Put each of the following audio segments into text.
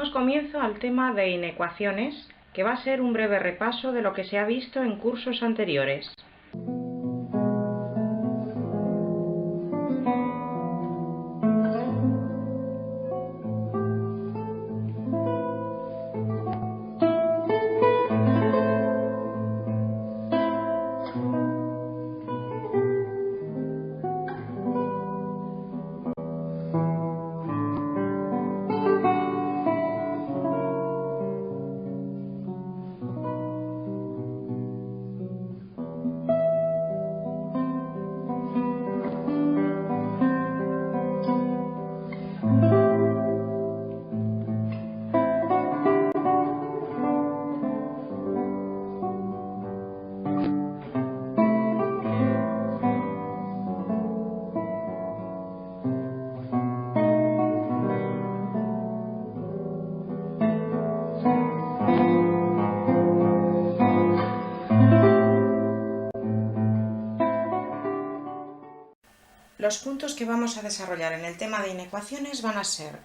Damos comienzo al tema de inecuaciones, que va a ser un breve repaso de lo que se ha visto en cursos anteriores. Los puntos que vamos a desarrollar en el tema de inecuaciones van a ser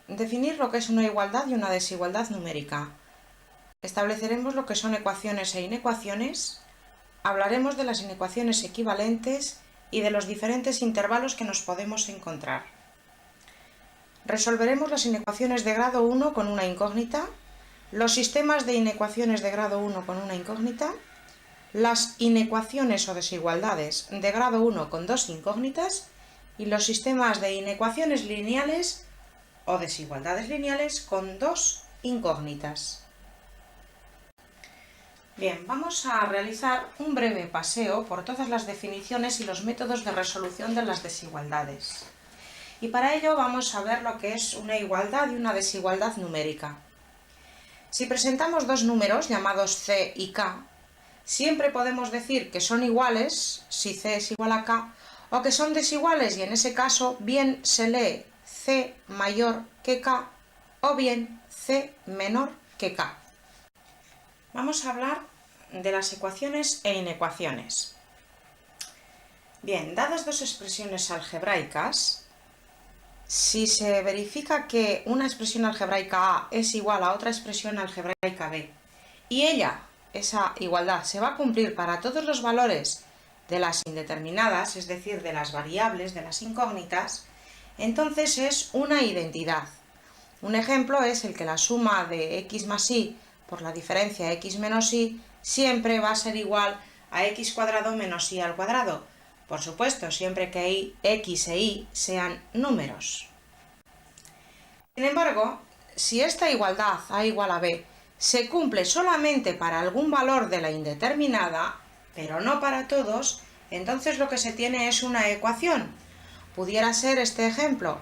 definir lo que es una igualdad y una desigualdad numérica. Estableceremos lo que son ecuaciones e inecuaciones, hablaremos de las inecuaciones equivalentes y de los diferentes intervalos que nos podemos encontrar. Resolveremos las inecuaciones de grado 1 con una incógnita, los sistemas de inecuaciones de grado 1 con una incógnita, las inecuaciones o desigualdades de grado 1 con dos incógnitas y los sistemas de inecuaciones lineales o desigualdades lineales con dos incógnitas. Bien, vamos a realizar un breve paseo por todas las definiciones y los métodos de resolución de las desigualdades. Y para ello vamos a ver lo que es una igualdad y una desigualdad numérica. Si presentamos dos números llamados C y K, siempre podemos decir que son iguales, si C es igual a K, o que son desiguales y en ese caso bien se lee C mayor que K o bien C menor que K. Vamos a hablar de las ecuaciones e inecuaciones. Bien, dadas dos expresiones algebraicas, si se verifica que una expresión algebraica A es igual a otra expresión algebraica B y esa igualdad se va a cumplir para todos los valores de las indeterminadas, es decir, de las variables, de las incógnitas, entonces es una identidad. Un ejemplo es el que la suma de x más y por la diferencia x menos y siempre va a ser igual a x cuadrado menos y al cuadrado. Por supuesto, siempre que x e y sean números. Sin embargo, si esta igualdad a igual a b se cumple solamente para algún valor de la indeterminada, pero no para todos, entonces lo que se tiene es una ecuación. Pudiera ser este ejemplo.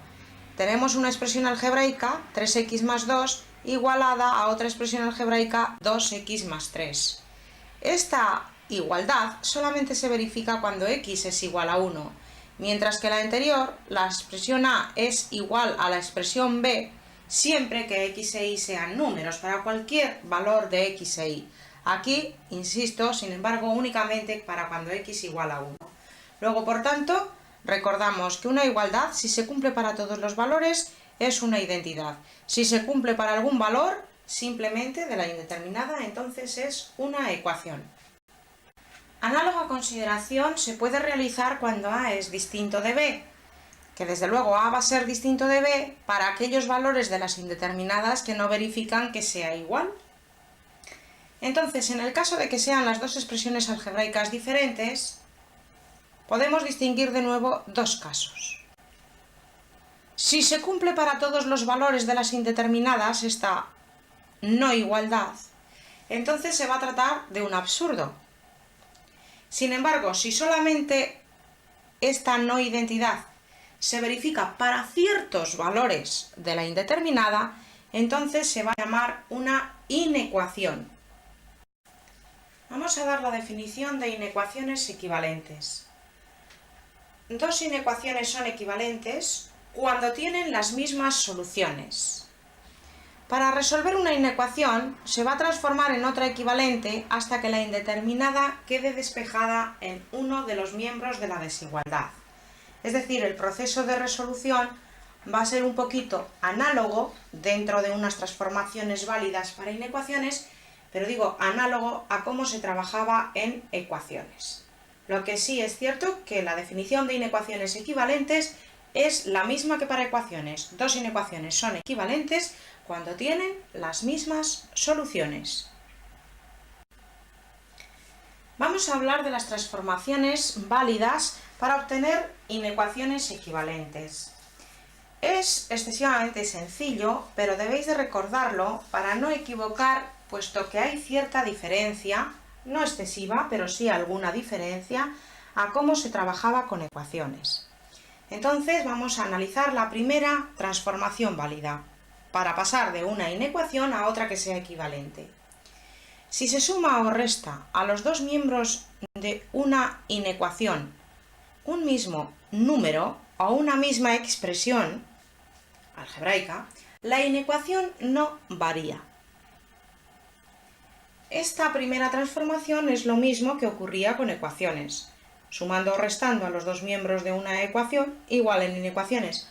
Tenemos una expresión algebraica, 3x más 2, igualada a otra expresión algebraica, 2x más 3. Esta igualdad solamente se verifica cuando x es igual a 1, mientras que la anterior, la expresión a es igual a la expresión b, siempre que x e y sean números, para cualquier valor de x e y. Aquí, insisto, sin embargo, únicamente para cuando x igual a 1. Luego, por tanto, recordamos que una igualdad, si se cumple para todos los valores, es una identidad. Si se cumple para algún valor, simplemente de la indeterminada, entonces es una ecuación. Análoga consideración se puede realizar cuando A es distinto de B, que desde luego A va a ser distinto de B para aquellos valores de las indeterminadas que no verifican que sea igual. Entonces, en el caso de que sean las dos expresiones algebraicas diferentes, podemos distinguir de nuevo dos casos. Si se cumple para todos los valores de las indeterminadas esta no igualdad, entonces se va a tratar de un absurdo. Sin embargo, si solamente esta no identidad se verifica para ciertos valores de la indeterminada, entonces se va a llamar una inecuación. Vamos a dar la definición de inecuaciones equivalentes. Dos inecuaciones son equivalentes cuando tienen las mismas soluciones. Para resolver una inecuación se va a transformar en otra equivalente hasta que la indeterminada quede despejada en uno de los miembros de la desigualdad. Es decir, el proceso de resolución va a ser un poquito análogo dentro de unas transformaciones válidas para inecuaciones, pero digo análogo a cómo se trabajaba en ecuaciones. Lo que sí es cierto que la definición de inecuaciones equivalentes es la misma que para ecuaciones. Dos inecuaciones son equivalentes cuando tienen las mismas soluciones. Vamos a hablar de las transformaciones válidas para obtener inecuaciones equivalentes. Es excesivamente sencillo, pero debéis de recordarlo para no equivocar, puesto que hay cierta diferencia, no excesiva, pero sí alguna diferencia, a cómo se trabajaba con ecuaciones. Entonces vamos a analizar la primera transformación válida, para pasar de una inecuación a otra que sea equivalente. Si se suma o resta a los dos miembros de una inecuación un mismo número o una misma expresión algebraica, la inecuación no varía. Esta primera transformación es lo mismo que ocurría con ecuaciones. Sumando o restando a los dos miembros de una ecuación, igual en inecuaciones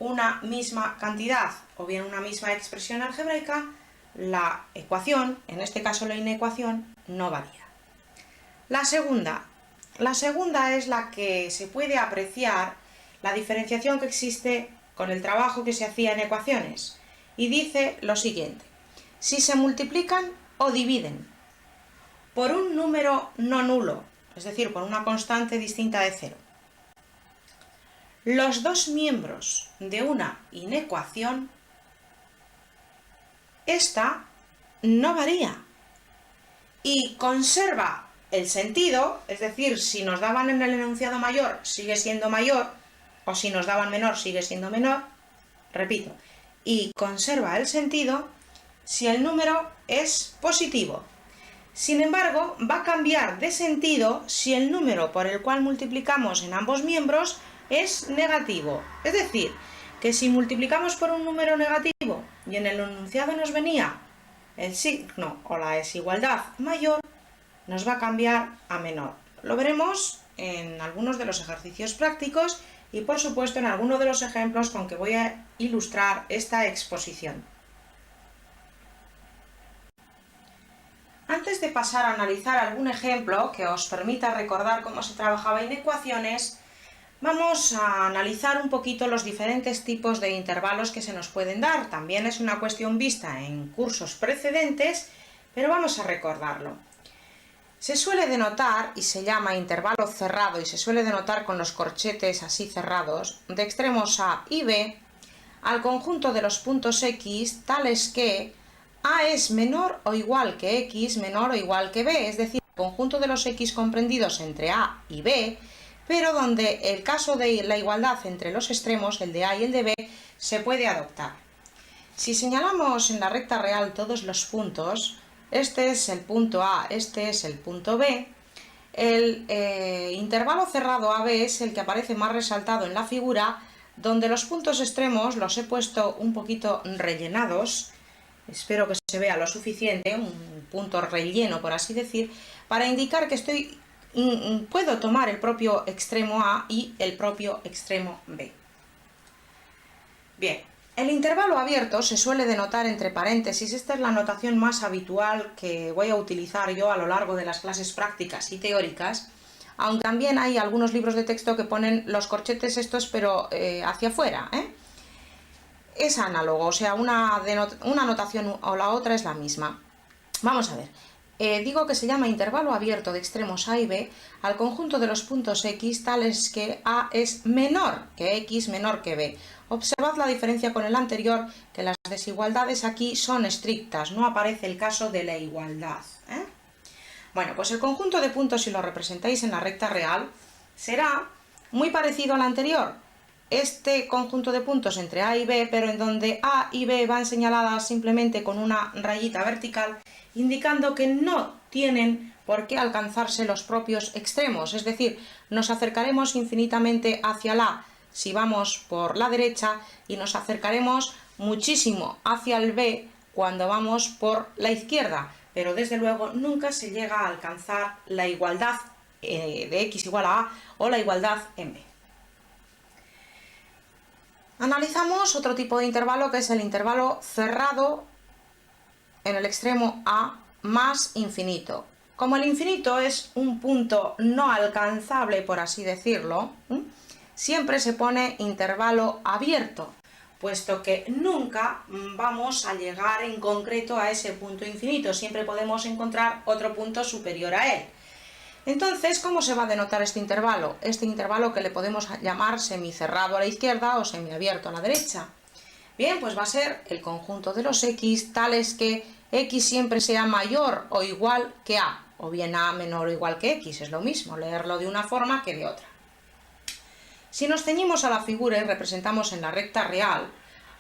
una misma cantidad o bien una misma expresión algebraica, la ecuación, en este caso la inecuación, no varía. La segunda es la que se puede apreciar la diferenciación que existe con el trabajo que se hacía en ecuaciones, y dice lo siguiente: si se multiplican o dividen por un número no nulo, es decir, por una constante distinta de cero, los dos miembros de una inecuación, esta no varía y conserva el sentido, es decir, si nos daban en el enunciado mayor sigue siendo mayor, o si nos daban menor sigue siendo menor, repito, y conserva el sentido si el número es positivo. Sin embargo, va a cambiar de sentido si el número por el cual multiplicamos en ambos miembros es negativo. Es decir, que si multiplicamos por un número negativo y en el enunciado nos venía el signo o la desigualdad mayor, nos va a cambiar a menor. Lo veremos en algunos de los ejercicios prácticos y por supuesto en algunos de los ejemplos con que voy a ilustrar esta exposición. Antes de pasar a analizar algún ejemplo que os permita recordar cómo se trabajaba en ecuaciones, vamos a analizar un poquito los diferentes tipos de intervalos que se nos pueden dar. También es una cuestión vista en cursos precedentes, pero vamos a recordarlo. Se suele denotar, y se llama intervalo cerrado, y se suele denotar con los corchetes así cerrados, de extremos A y B, al conjunto de los puntos X tales que A es menor o igual que X menor o igual que B, es decir, el conjunto de los X comprendidos entre A y B, pero donde el caso de la igualdad entre los extremos, el de A y el de B, se puede adoptar. Si señalamos en la recta real todos los puntos, este es el punto A, este es el punto B, el intervalo cerrado AB es el que aparece más resaltado en la figura, donde los puntos extremos los he puesto un poquito rellenados. Espero que se vea lo suficiente, un punto relleno por así decir, para indicar que puedo tomar el propio extremo A y el propio extremo B. Bien, el intervalo abierto se suele denotar entre paréntesis. Esta es la notación más habitual que voy a utilizar yo a lo largo de las clases prácticas y teóricas, aunque también hay algunos libros de texto que ponen los corchetes estos pero hacia afuera, Es análogo, o sea, una notación o la otra es la misma. Vamos a ver. Digo que se llama intervalo abierto de extremos A y B al conjunto de los puntos X tales que A es menor que X menor que B. Observad la diferencia con el anterior, que las desigualdades aquí son estrictas, no aparece el caso de la igualdad. Bueno, pues el conjunto de puntos, si lo representáis en la recta real, será muy parecido al anterior. Este conjunto de puntos entre A y B, pero en donde A y B van señaladas simplemente con una rayita vertical, indicando que no tienen por qué alcanzarse los propios extremos, es decir, nos acercaremos infinitamente hacia la A si vamos por la derecha y nos acercaremos muchísimo hacia el B cuando vamos por la izquierda, pero desde luego nunca se llega a alcanzar la igualdad de X igual a A o la igualdad en B. Analizamos otro tipo de intervalo, que es el intervalo cerrado en el extremo A más infinito. Como el infinito es un punto no alcanzable, por así decirlo, siempre se pone intervalo abierto, puesto que nunca vamos a llegar en concreto a ese punto infinito, siempre podemos encontrar otro punto superior a él. Entonces, ¿cómo se va a denotar este intervalo? Este intervalo que le podemos llamar semicerrado a la izquierda o semiabierto a la derecha. Bien, pues va a ser el conjunto de los x tales que x siempre sea mayor o igual que a, o bien a menor o igual que x, es lo mismo leerlo de una forma que de otra. Si nos ceñimos a la figura y representamos en la recta real,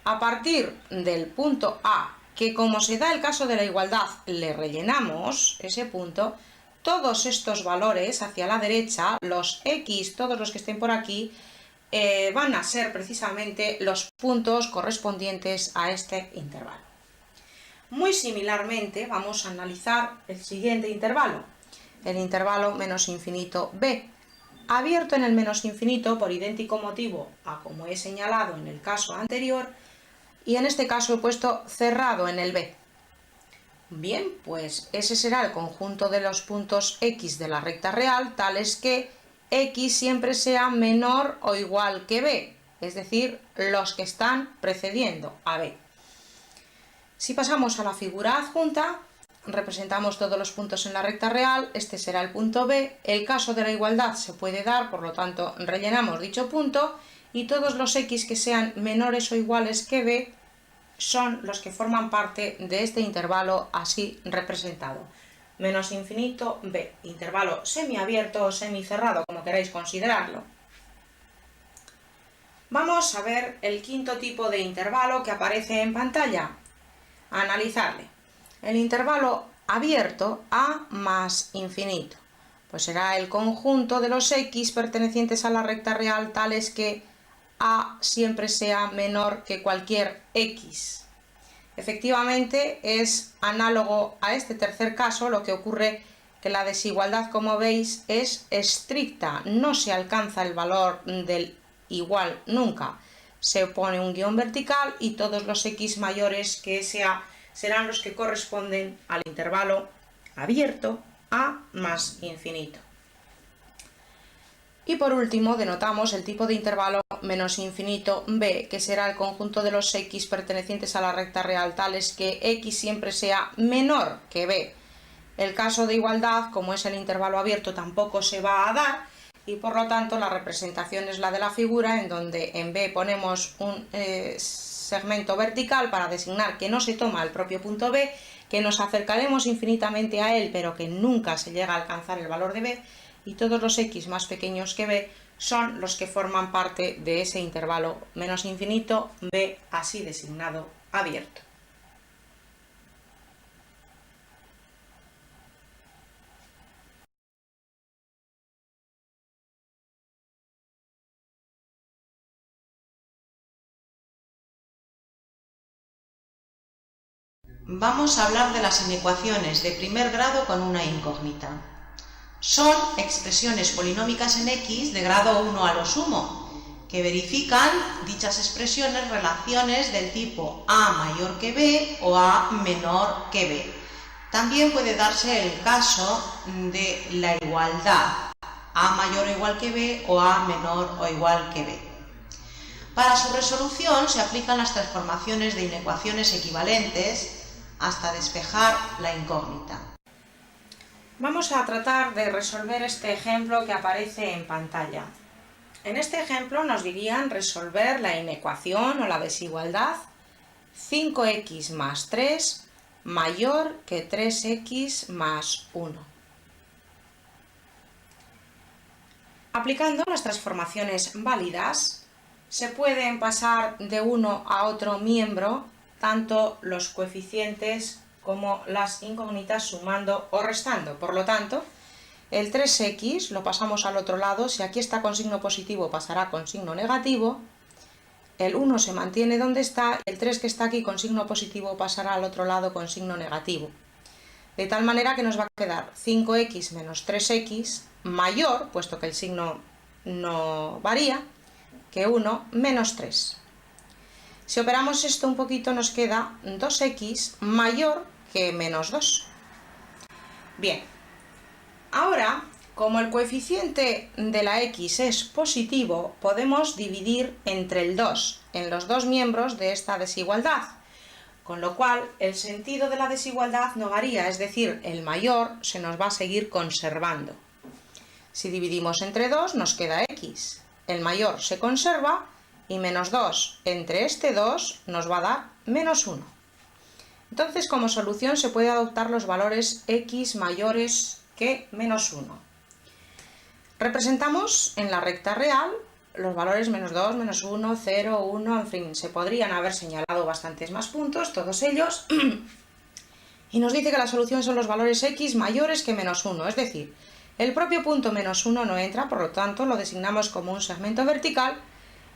a partir del punto A, que como se da el caso de la igualdad, le rellenamos ese punto, todos estos valores hacia la derecha, los x, todos los que estén por aquí, van a ser precisamente los puntos correspondientes a este intervalo. Muy similarmente vamos a analizar el siguiente intervalo, el intervalo menos infinito b, abierto en el menos infinito por idéntico motivo a como he señalado en el caso anterior, y en este caso he puesto cerrado en el b. Bien, pues ese será el conjunto de los puntos x de la recta real, tales que x siempre sea menor o igual que b, es decir, los que están precediendo a b. Si pasamos a la figura adjunta, representamos todos los puntos en la recta real, este será el punto b, el caso de la igualdad se puede dar, por lo tanto rellenamos dicho punto, y todos los x que sean menores o iguales que b son los que forman parte de este intervalo así representado. Menos infinito b, intervalo semiabierto o semicerrado, como queráis considerarlo. Vamos a ver el quinto tipo de intervalo que aparece en pantalla. A analizarle. El intervalo abierto a más infinito, pues será el conjunto de los x pertenecientes a la recta real tales que a siempre sea menor que cualquier x. Efectivamente es análogo a este tercer caso, lo que ocurre que la desigualdad, como veis, es estricta, no se alcanza el valor del igual nunca. Se pone un guión vertical y todos los x mayores que sea serán los que corresponden al intervalo abierto a más infinito. Y por último denotamos el tipo de intervalo menos infinito b, que será el conjunto de los x pertenecientes a la recta real tales que x siempre sea menor que b. El caso de igualdad, como es el intervalo abierto, tampoco se va a dar y por lo tanto la representación es la de la figura, en donde en b ponemos un segmento vertical para designar que no se toma el propio punto b, que nos acercaremos infinitamente a él pero que nunca se llega a alcanzar el valor de b, y todos los x más pequeños que b son los que forman parte de ese intervalo menos infinito b, así designado abierto. Vamos a hablar de las inecuaciones de primer grado con una incógnita. Son expresiones polinómicas en x de grado 1 a lo sumo, que verifican dichas expresiones relaciones del tipo a mayor que b o a menor que b. También puede darse el caso de la igualdad, a mayor o igual que b o a menor o igual que b. Para su resolución se aplican las transformaciones de inecuaciones equivalentes hasta despejar la incógnita. Vamos a tratar de resolver este ejemplo que aparece en pantalla. En este ejemplo nos dirían resolver la inecuación o la desigualdad 5x más 3 mayor que 3x más 1. Aplicando las transformaciones válidas, se pueden pasar de uno a otro miembro tanto los coeficientes como las incógnitas sumando o restando. Por lo tanto, el 3x lo pasamos al otro lado, si aquí está con signo positivo pasará con signo negativo, el 1 se mantiene donde está, el 3 que está aquí con signo positivo pasará al otro lado con signo negativo. De tal manera que nos va a quedar 5x menos 3x mayor, puesto que el signo no varía, que 1 menos 3. Si operamos esto un poquito nos queda 2x mayor que menos 2. Bien, ahora, como el coeficiente de la x es positivo, podemos dividir entre el 2 en los dos miembros de esta desigualdad, con lo cual el sentido de la desigualdad no varía, es decir, el mayor se nos va a seguir conservando. Si dividimos entre 2 nos queda x, el mayor se conserva y menos 2 entre este 2 nos va a dar menos 1. Entonces, como solución se puede adoptar los valores x mayores que menos 1. Representamos en la recta real los valores menos 2, menos 1, 0, 1, en fin, se podrían haber señalado bastantes más puntos, todos ellos, y nos dice que la solución son los valores x mayores que menos 1, es decir, el propio punto menos 1 no entra, por lo tanto lo designamos como un segmento vertical,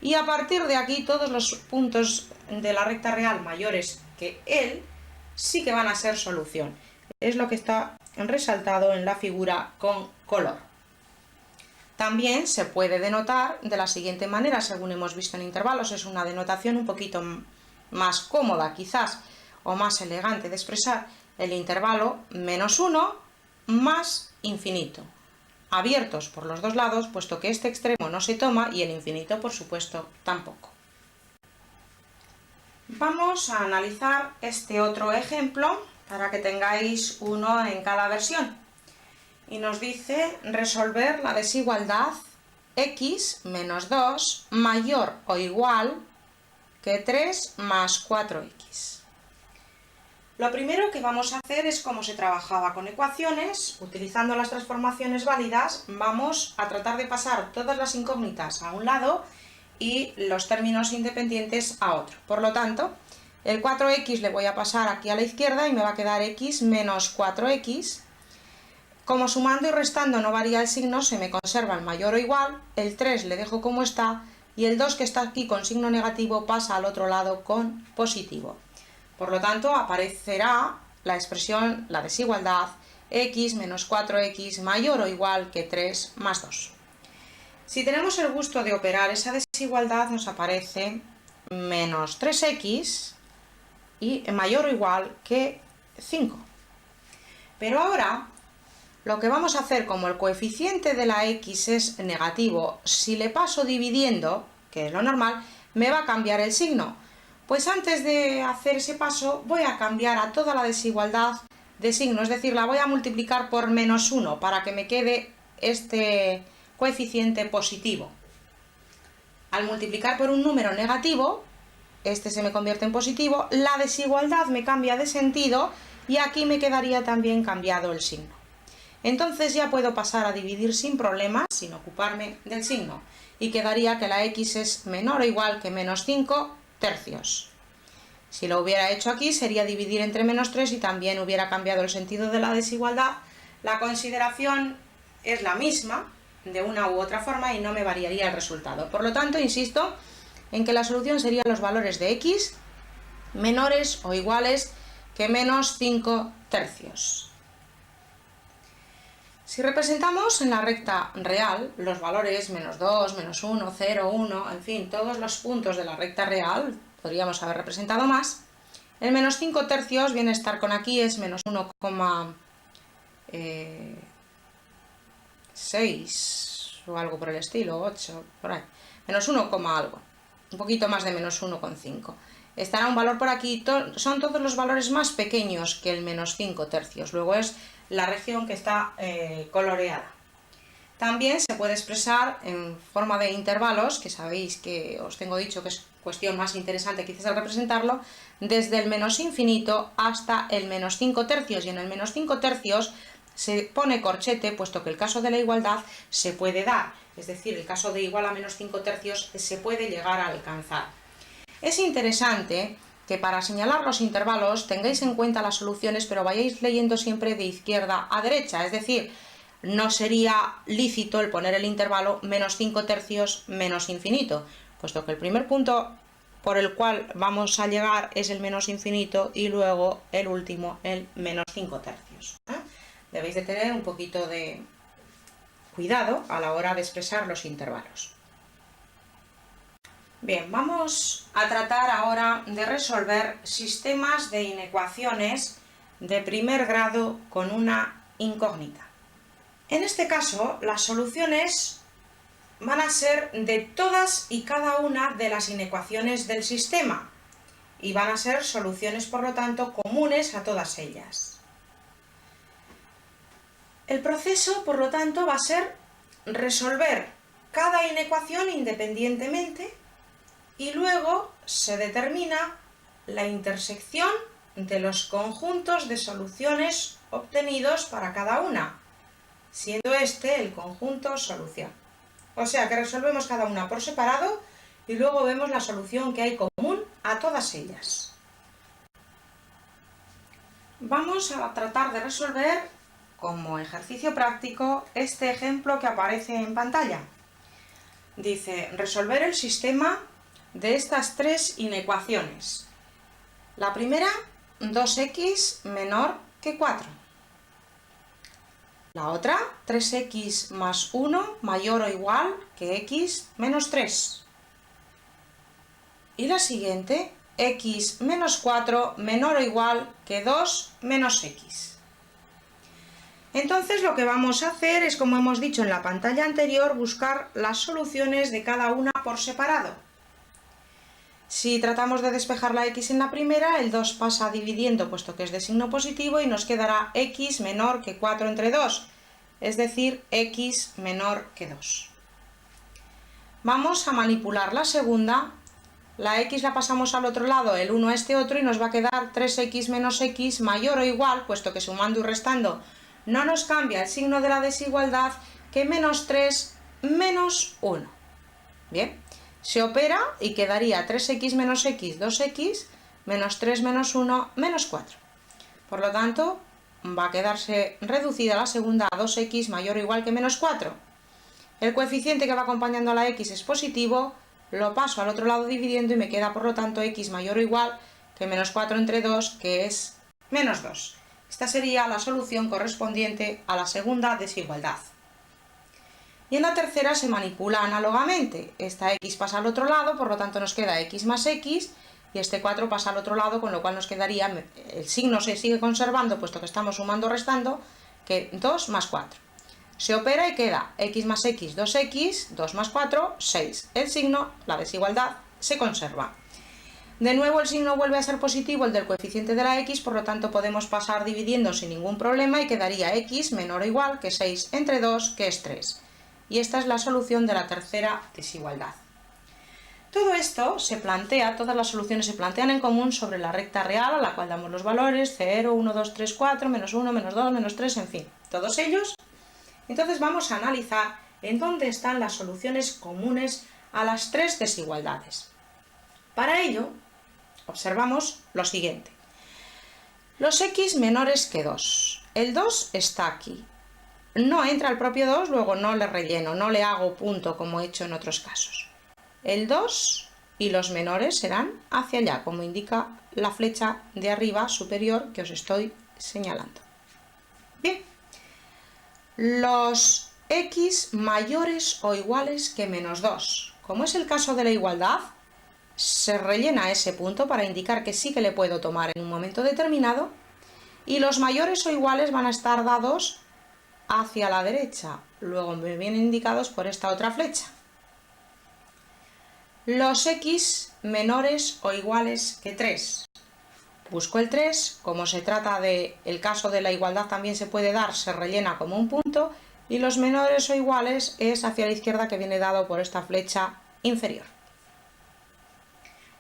y a partir de aquí todos los puntos de la recta real mayores que él sí que van a ser solución. Es lo que está resaltado en la figura con color. También se puede denotar de la siguiente manera, según hemos visto en intervalos, es una denotación un poquito más cómoda quizás, o más elegante de expresar el intervalo menos 1 más infinito, abiertos por los dos lados, puesto que este extremo no se toma y el infinito, por supuesto, tampoco. Vamos a analizar este otro ejemplo para que tengáis uno en cada versión. Y nos dice resolver la desigualdad x menos 2 mayor o igual que 3 más 4x. Lo primero que vamos a hacer es, como se trabajaba con ecuaciones, utilizando las transformaciones válidas, vamos a tratar de pasar todas las incógnitas a un lado y los términos independientes a otro. Por lo tanto, el 4x le voy a pasar aquí a la izquierda y me va a quedar x menos 4x. Como sumando y restando no varía el signo, se me conserva el mayor o igual, el 3 le dejo como está y el 2 que está aquí con signo negativo pasa al otro lado con positivo. Por lo tanto, aparecerá la expresión, la desigualdad, x menos 4x mayor o igual que 3 más 2. Si tenemos el gusto de operar esa desigualdad, nos aparece menos 3x y mayor o igual que 5. Pero ahora, lo que vamos a hacer, como el coeficiente de la x es negativo, si le paso dividiendo, que es lo normal, me va a cambiar el signo. Pues antes de hacer ese paso voy a cambiar a toda la desigualdad de signo, es decir, la voy a multiplicar por menos 1 para que me quede este coeficiente positivo. Al multiplicar por un número negativo, este se me convierte en positivo, la desigualdad me cambia de sentido y aquí me quedaría también cambiado el signo. Entonces ya puedo pasar a dividir sin problemas, sin ocuparme del signo, y quedaría que la x es menor o igual que menos 5 tercios. Si lo hubiera hecho aquí sería dividir entre menos 3 y también hubiera cambiado el sentido de la desigualdad. La consideración es la misma, de una u otra forma, y no me variaría el resultado. Por lo tanto, insisto en que la solución sería los valores de x menores o iguales que menos 5 tercios. Si representamos en la recta real los valores menos 2, menos 1, 0, 1, en fin, todos los puntos de la recta real, podríamos haber representado más, el menos 5 tercios viene a estar con aquí, es menos 1,6 o algo por el estilo, 8, por ahí, menos 1, algo, un poquito más de menos 1,5. Estará un valor por aquí, son todos los valores más pequeños que el menos 5 tercios, luego es la región que está coloreada. También se puede expresar en forma de intervalos, que sabéis que os tengo dicho que es cuestión más interesante quizás al representarlo, desde el menos infinito hasta el menos 5 tercios, y en el menos 5 tercios se pone corchete, puesto que el caso de la igualdad se puede dar, es decir, el caso de igual a menos 5 tercios se puede llegar a alcanzar. Es interesante que para señalar los intervalos tengáis en cuenta las soluciones, pero vayáis leyendo siempre de izquierda a derecha, es decir, no sería lícito el poner el intervalo menos 5 tercios menos infinito, puesto que el primer punto por el cual vamos a llegar es el menos infinito y luego el último el menos 5 tercios. Debéis de tener un poquito de cuidado a la hora de expresar los intervalos. Bien, vamos a tratar ahora de resolver sistemas de inecuaciones de primer grado con una incógnita. En este caso, las soluciones van a ser de todas y cada una de las inecuaciones del sistema y van a ser soluciones, por lo tanto, comunes a todas ellas. El proceso, por lo tanto, va a ser resolver cada inecuación independientemente y luego se determina la intersección de los conjuntos de soluciones obtenidos para cada una, siendo este el conjunto solución. O sea que resolvemos cada una por separado y luego vemos la solución que hay común a todas ellas. Vamos a tratar de resolver como ejercicio práctico este ejemplo que aparece en pantalla. Dice, resolver el sistema de estas tres inecuaciones. La primera, 2x menor que 4. La otra, 3x más 1 mayor o igual que x menos 3. Y la siguiente, x menos 4 menor o igual que 2 menos x. Entonces lo que vamos a hacer es, como hemos dicho en la pantalla anterior, buscar las soluciones de cada una por separado. Si tratamos de despejar la x en la primera, el 2 pasa dividiendo puesto que es de signo positivo y nos quedará x menor que 4 entre 2, es decir, x menor que 2. Vamos a manipular la segunda, la x la pasamos al otro lado, el 1 a este otro y nos va a quedar 3x menos x mayor o igual, puesto que sumando y restando no nos cambia el signo de la desigualdad, que menos 3 menos 1. Bien. Se opera y quedaría 3x menos x, 2x, menos 3 menos 1, menos 4. Por lo tanto, va a quedarse reducida la segunda a 2x mayor o igual que menos 4. El coeficiente que va acompañando a la x es positivo, lo paso al otro lado dividiendo y me queda por lo tanto x mayor o igual que menos 4 entre 2, que es menos 2. Esta sería la solución correspondiente a la segunda desigualdad. Y en la tercera se manipula análogamente. Esta x pasa al otro lado, por lo tanto nos queda x más x, y este 4 pasa al otro lado, con lo cual nos quedaría, el signo se sigue conservando, puesto que estamos sumando o restando, que 2 más 4. Se opera y queda x más x, 2x, 2 más 4, 6. El signo, la desigualdad, se conserva. De nuevo el signo vuelve a ser positivo, el del coeficiente de la x, por lo tanto podemos pasar dividiendo sin ningún problema y quedaría x menor o igual que 6 entre 2, que es 3. Y esta es la solución de la tercera desigualdad. Todo esto se plantea, todas las soluciones se plantean en común sobre la recta real a la cual damos los valores 0, 1, 2, 3, 4, menos 1, menos 2, menos 3, en fin, todos ellos. Entonces vamos a analizar en dónde están las soluciones comunes a las tres desigualdades. Para ello, observamos lo siguiente. Los x menores que 2. El 2 está aquí. No entra el propio 2, luego no le relleno, no le hago punto como he hecho en otros casos. El 2 y los menores serán hacia allá, como indica la flecha de arriba superior que os estoy señalando. Bien, los x mayores o iguales que menos 2. Como es el caso de la igualdad, se rellena ese punto para indicar que sí que le puedo tomar en un momento determinado, y los mayores o iguales van a estar dados hacia la derecha, luego me vienen indicados por esta otra flecha. Los x menores o iguales que 3. Busco el 3, como se trata del caso de la igualdad también se puede dar, se rellena como un punto, y los menores o iguales es hacia la izquierda, que viene dado por esta flecha inferior.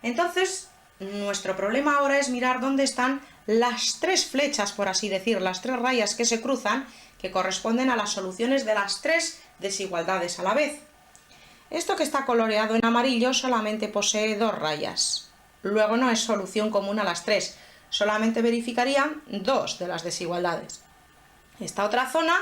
Entonces, nuestro problema ahora es mirar dónde están las tres flechas, por así decir, las tres rayas que se cruzan, que corresponden a las soluciones de las tres desigualdades a la vez. Esto que está coloreado en amarillo solamente posee dos rayas. Luego no es solución común a las tres, solamente verificarían dos de las desigualdades. Esta otra zona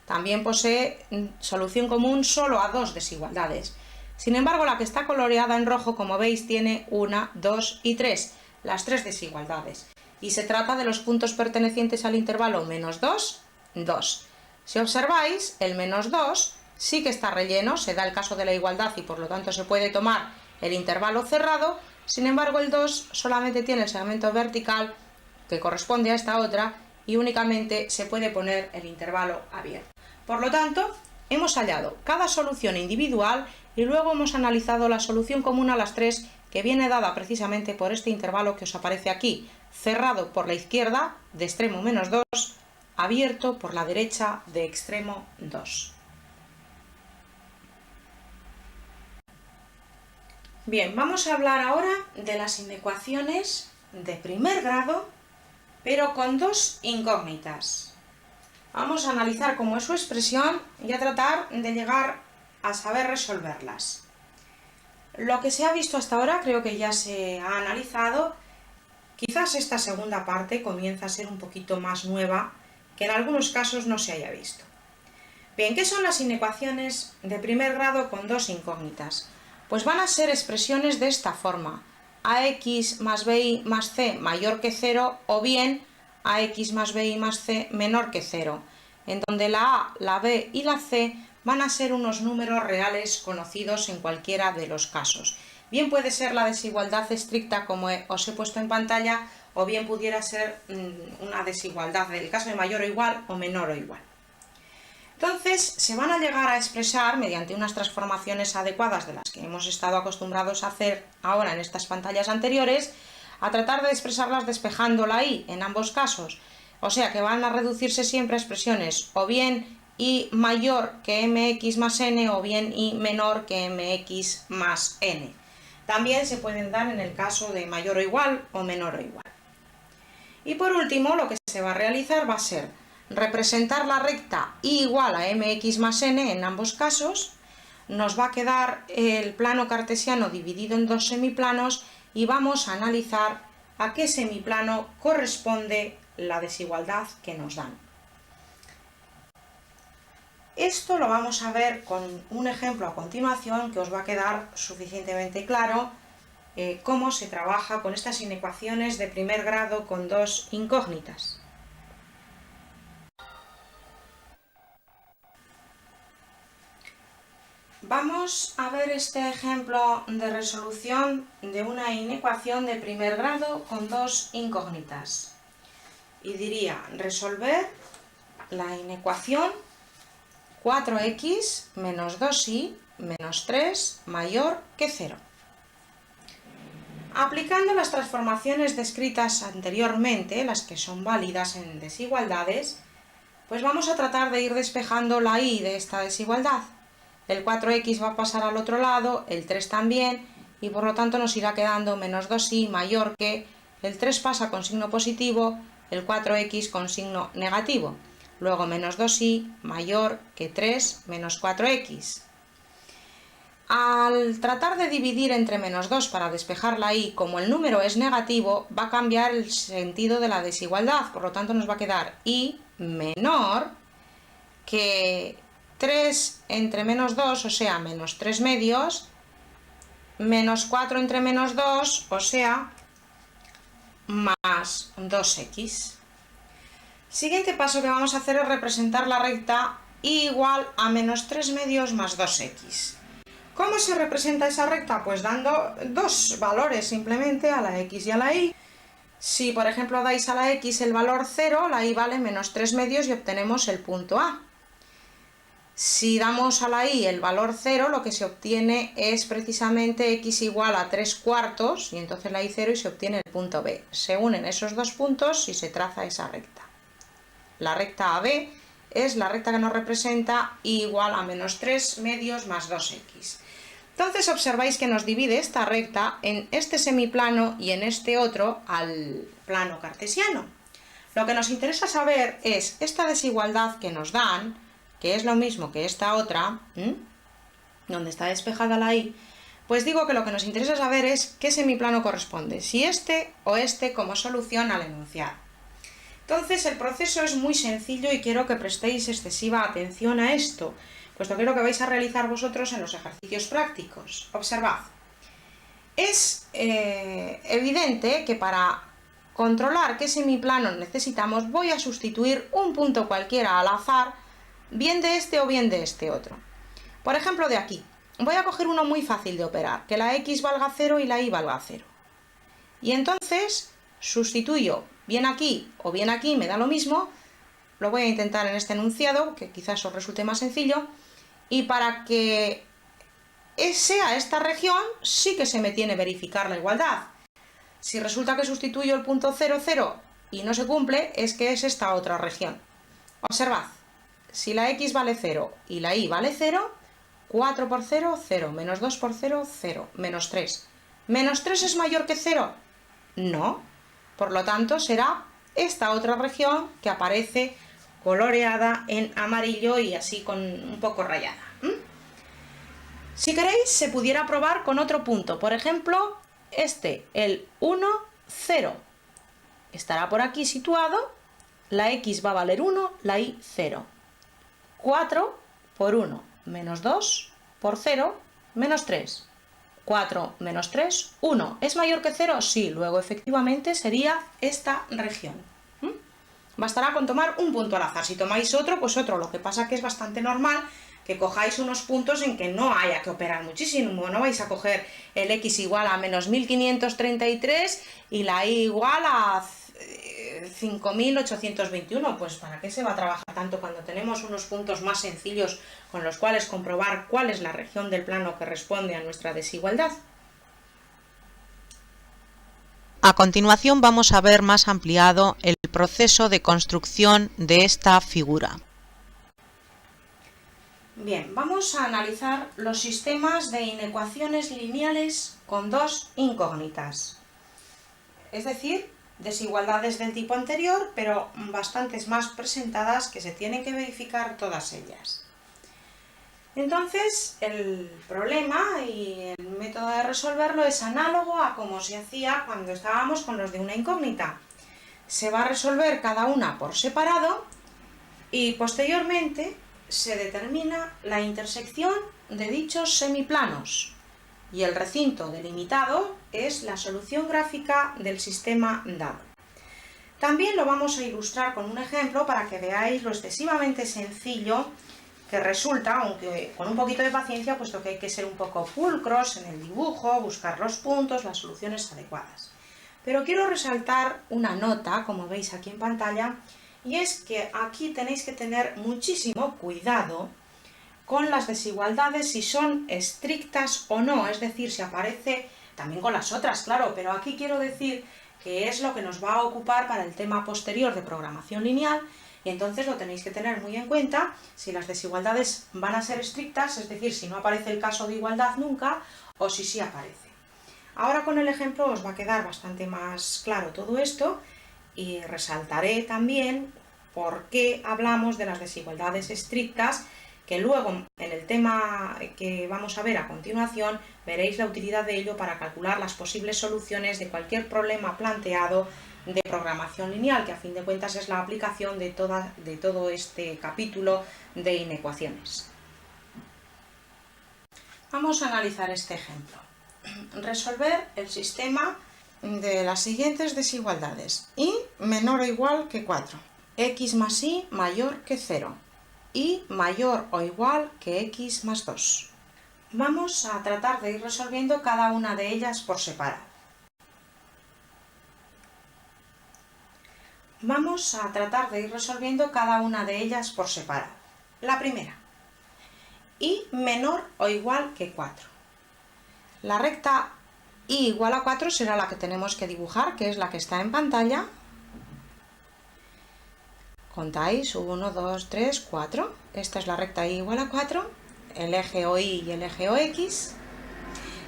también posee solución común solo a dos desigualdades. Sin embargo, la que está coloreada en rojo, como veis, tiene 1, 2 y 3, las tres desigualdades. Y se trata de los puntos pertenecientes al intervalo menos 2, 2. Si observáis, el menos 2 sí que está relleno, se da el caso de la igualdad y por lo tanto se puede tomar el intervalo cerrado, sin embargo el 2 solamente tiene el segmento vertical que corresponde a esta otra y únicamente se puede poner el intervalo abierto. Por lo tanto, hemos hallado cada solución individual y luego hemos analizado la solución común a las tres, que viene dada precisamente por este intervalo que os aparece aquí, cerrado por la izquierda de extremo -2, abierto por la derecha de extremo 2. Bien, vamos a hablar ahora de las inecuaciones de primer grado, pero con dos incógnitas. Vamos a analizar cómo es su expresión y a tratar de llegar a saber resolverlas. Lo que se ha visto hasta ahora creo que ya se ha analizado. Quizás esta segunda parte comienza a ser un poquito más nueva, que en algunos casos no se haya visto. Bien, ¿qué son las inecuaciones de primer grado con dos incógnitas? Pues van a ser expresiones de esta forma: ax más bi más c mayor que 0 o bien ax más bi más c menor que 0, en donde la a, la b y la c van a ser unos números reales conocidos en cualquiera de los casos. Bien puede ser la desigualdad estricta como os he puesto en pantalla, o bien pudiera ser una desigualdad del caso de mayor o igual o menor o igual. Entonces se van a llegar a expresar mediante unas transformaciones adecuadas de las que hemos estado acostumbrados a hacer ahora en estas pantallas anteriores, a tratar de expresarlas despejando la y en ambos casos. O sea que van a reducirse siempre a expresiones o bien y mayor que mx más n o bien y menor que mx más n. También se pueden dar en el caso de mayor o igual o menor o igual. Y por último, lo que se va a realizar va a ser representar la recta y igual a mx más n en ambos casos. Nos va a quedar el plano cartesiano dividido en dos semiplanos y vamos a analizar a qué semiplano corresponde la desigualdad que nos dan. Esto lo vamos a ver con un ejemplo a continuación que os va a quedar suficientemente claro cómo se trabaja con estas inecuaciones de primer grado con dos incógnitas. Vamos a ver este ejemplo de resolución de una inecuación de primer grado con dos incógnitas. Y diría resolver la inecuación 4x menos 2y menos 3 mayor que 0. Aplicando las transformaciones descritas anteriormente, las que son válidas en desigualdades, pues vamos a tratar de ir despejando la y de esta desigualdad. El 4x va a pasar al otro lado, el 3 también, y por lo tanto nos irá quedando menos 2y mayor que, el 3 pasa con signo positivo, el 4x con signo negativo. Luego menos 2y mayor que 3 menos 4x. Al tratar de dividir entre menos 2 para despejar la y, como el número es negativo, va a cambiar el sentido de la desigualdad, por lo tanto nos va a quedar y menor que 3 entre menos 2, o sea, menos 3 medios, menos 4 entre menos 2, o sea, más 2x. Siguiente paso que vamos a hacer es representar la recta y igual a menos 3 medios más 2x. ¿Cómo se representa esa recta? Pues dando dos valores simplemente, a la x y a la y. Si por ejemplo dais a la x el valor 0, la y vale menos 3 medios y obtenemos el punto A. Si damos a la y el valor 0, lo que se obtiene es precisamente x igual a 3 cuartos, y entonces la y 0 y se obtiene el punto B. Se unen esos dos puntos y se traza esa recta. La recta AB es la recta que nos representa y igual a menos 3 medios más 2x. Entonces observáis que nos divide esta recta en este semiplano y en este otro al plano cartesiano. Lo que nos interesa saber es esta desigualdad que nos dan, que es lo mismo que esta otra, donde está despejada la y, pues digo que lo que nos interesa saber es qué semiplano corresponde, si este o este como solución al enunciado. Entonces el proceso es muy sencillo y quiero que prestéis excesiva atención a esto, puesto que es lo que vais a realizar vosotros en los ejercicios prácticos. Observad. Es evidente que para controlar qué semiplano necesitamos voy a sustituir un punto cualquiera al azar, bien de este o bien de este otro. Por ejemplo, de aquí. voy a coger uno muy fácil de operar, que la x valga 0 y la y valga 0. Y entonces sustituyo bien aquí o bien aquí, me da lo mismo. Lo voy a intentar en este enunciado, que quizás os resulte más sencillo. Y para que sea esta región, sí que se me tiene que verificar la igualdad. Si resulta que sustituyo el punto 0, 0 y no se cumple, es que es esta otra región. Observad, si la x vale 0 y la y vale 0, 4 por 0, 0, menos 2 por 0, 0, menos 3. ¿Menos 3 es mayor que 0? No. Por lo tanto, será esta otra región que aparece coloreada en amarillo y así con un poco rayada. Si queréis, se pudiera probar con otro punto. Por ejemplo, el 1, 0. Estará por aquí situado. La x va a valer 1, la y 0. 4 por 1, menos 2 por 0, menos 3. 4 menos 3, 1. ¿Es mayor que 0? Sí, luego efectivamente sería esta región. Bastará con tomar un punto al azar. Si tomáis otro, pues otro. Lo que pasa que es bastante normal que cojáis unos puntos en que no haya que operar muchísimo. No vais a coger el x igual a menos 1533 y la y igual a 5821. Pues ¿para qué se va a trabajar tanto cuando tenemos unos puntos más sencillos con los cuales comprobar cuál es la región del plano que responde a nuestra desigualdad? A continuación vamos a ver más ampliado el proceso de construcción de esta figura. Bien, vamos a analizar los sistemas de inecuaciones lineales con dos incógnitas. Es decir, desigualdades del tipo anterior, pero bastantes más presentadas que se tienen que verificar todas ellas. Entonces, el problema y el método de resolverlo es análogo a como se hacía cuando estábamos con los de una incógnita. Se va a resolver cada una por separado y posteriormente se determina la intersección de dichos semiplanos y el recinto delimitado es la solución gráfica del sistema dado. También lo vamos a ilustrar con un ejemplo para que veáis lo excesivamente sencillo que resulta, aunque con un poquito de paciencia, puesto que hay que ser un poco pulcros en el dibujo, buscar los puntos, las soluciones adecuadas. Pero quiero resaltar una nota, como veis aquí en pantalla, y es que aquí tenéis que tener muchísimo cuidado con las desigualdades, si son estrictas o no, es decir, si aparece también con las otras, claro, pero aquí quiero decir que es lo que nos va a ocupar para el tema posterior de programación lineal. Y entonces lo tenéis que tener muy en cuenta si las desigualdades van a ser estrictas, es decir, si no aparece el caso de igualdad nunca, o si sí aparece. Ahora con el ejemplo os va a quedar bastante más claro todo esto y resaltaré también por qué hablamos de las desigualdades estrictas, que luego en el tema que vamos a ver a continuación veréis la utilidad de ello para calcular las posibles soluciones de cualquier problema planteado de programación lineal, que a fin de cuentas es la aplicación de todo este capítulo de inecuaciones. Vamos a analizar este ejemplo. Resolver el sistema de las siguientes desigualdades. Y menor o igual que 4. X más y mayor que 0. Y mayor o igual que x más 2. Vamos a tratar de ir resolviendo cada una de ellas por separado. Vamos a tratar de ir resolviendo cada una de ellas por separado. La primera, y menor o igual que 4. La recta y igual a 4 será la que tenemos que dibujar, que es la que está en pantalla. Contáis 1, 2, 3, 4. Esta es la recta y igual a 4, el eje OY y el eje OX.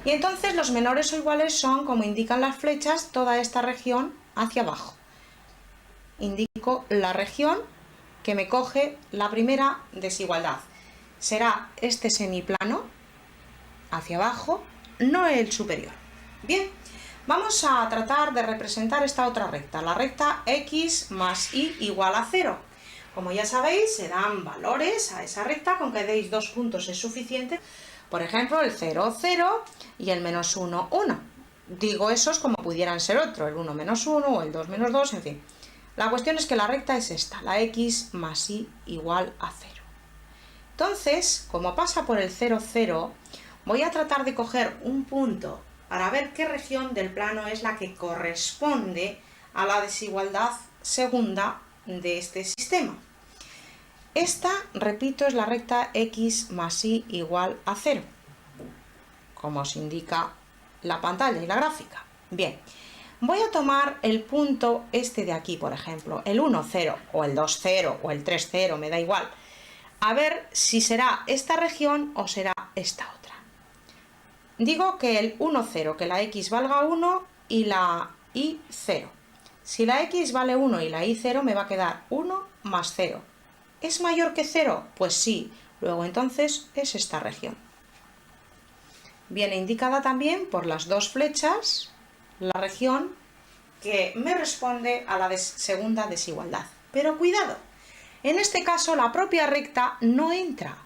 Y entonces los menores o iguales son, como indican las flechas, toda esta región hacia abajo. Indico la región que me coge la primera desigualdad. Será este semiplano hacia abajo, no el superior. Bien, vamos a tratar de representar esta otra recta, la recta x más y igual a 0. Como ya sabéis, se dan valores a esa recta, con que deis 2 puntos es suficiente. Por ejemplo, el 0, 0 y el menos 1, 1. Digo esos como pudieran ser otro, el 1 menos 1 o el 2 menos 2, en fin. La cuestión es que la recta es esta, la x más y igual a 0. Entonces, como pasa por el 0, 0, voy a tratar de coger un punto para ver qué región del plano es la que corresponde a la desigualdad segunda de este sistema. Esta, repito, es la recta x más y igual a 0, como os indica la pantalla y la gráfica. Bien, voy a tomar el punto este de aquí, por ejemplo, el 1, 0, o el 2, 0, o el 3, 0, me da igual. A ver si será esta región o será esta otra. Digo que el 1, 0, que la x valga 1 y la y 0. Si la x vale 1 y la y 0, me va a quedar 1 más 0. ¿Es mayor que 0? Pues sí. Luego entonces es esta región. Viene indicada también por las dos flechas la región que me responde a la segunda desigualdad. Pero cuidado, en este caso la propia recta no entra.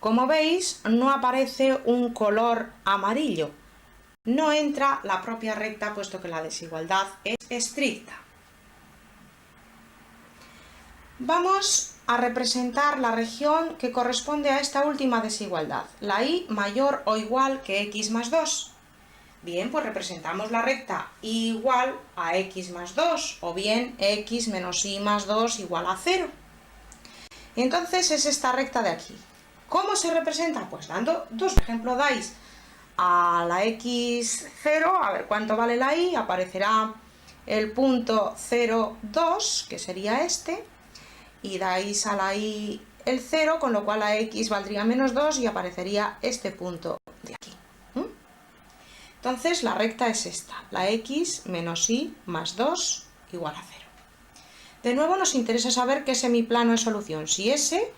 Como veis, no aparece un color amarillo. No entra la propia recta puesto que la desigualdad es estricta. Vamos a representar la región que corresponde a esta última desigualdad, la y mayor o igual que x más 2. Bien, pues representamos la recta y igual a x más 2, o bien x menos y más 2 igual a 0. Entonces es esta recta de aquí. ¿Cómo se representa? Pues dando dos. Por ejemplo, dais a la x0, a ver cuánto vale la y, aparecerá el punto 0, 2, que sería este, y dais a la y el 0, con lo cual la x valdría menos 2 y aparecería este punto de aquí. Entonces la recta es esta, la x menos y más 2 igual a 0. De nuevo nos interesa saber qué semiplano es solución, si ese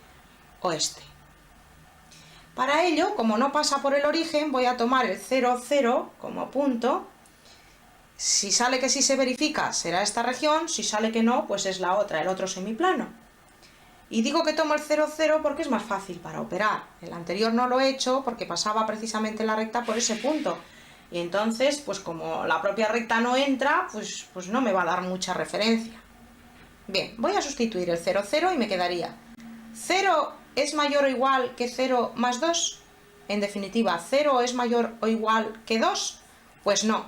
o este. Para ello, como no pasa por el origen, voy a tomar el 0, 0 como punto. Si sale que sí se verifica, será esta región, si sale que no, pues es la otra, el otro semiplano. Y digo que tomo el 0, 0 porque es más fácil para operar. El anterior no lo he hecho porque pasaba precisamente la recta por ese punto. Y entonces, pues como la propia recta no entra, pues no me va a dar mucha referencia. Bien, voy a sustituir el 0, 0 y me quedaría 0 ¿es mayor o igual que 0 más 2? En definitiva, ¿0 es mayor o igual que 2? Pues no.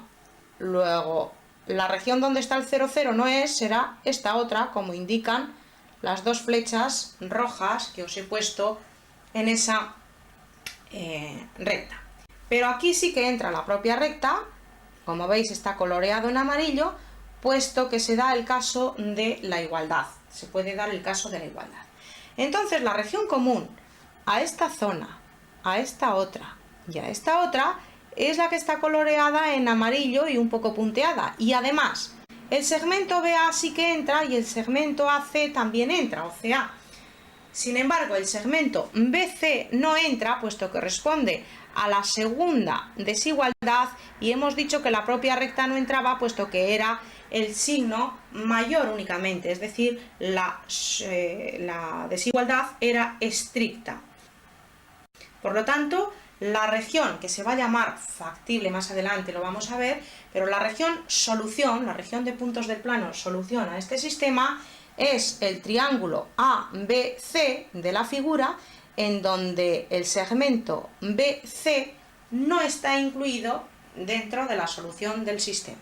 Luego, la región donde está el 0, 0 no es, será esta otra, como indican las dos flechas rojas que os he puesto en esa recta. Pero aquí sí que entra la propia recta, como veis está coloreado en amarillo, puesto que se da el caso de la igualdad. Se puede dar el caso de la igualdad. Entonces la región común a esta zona, a esta otra y a esta otra es la que está coloreada en amarillo y un poco punteada. Y además, el segmento BA sí que entra y el segmento AC también entra, o CA. Sin embargo, el segmento BC no entra, puesto que responde a la segunda desigualdad, y hemos dicho que la propia recta no entraba, puesto que era el signo mayor únicamente, es decir, la desigualdad era estricta. Por lo tanto, la región que se va a llamar factible más adelante lo vamos a ver, pero la región solución, la región de puntos del plano solución a este sistema, es el triángulo ABC de la figura, en donde el segmento BC no está incluido dentro de la solución del sistema.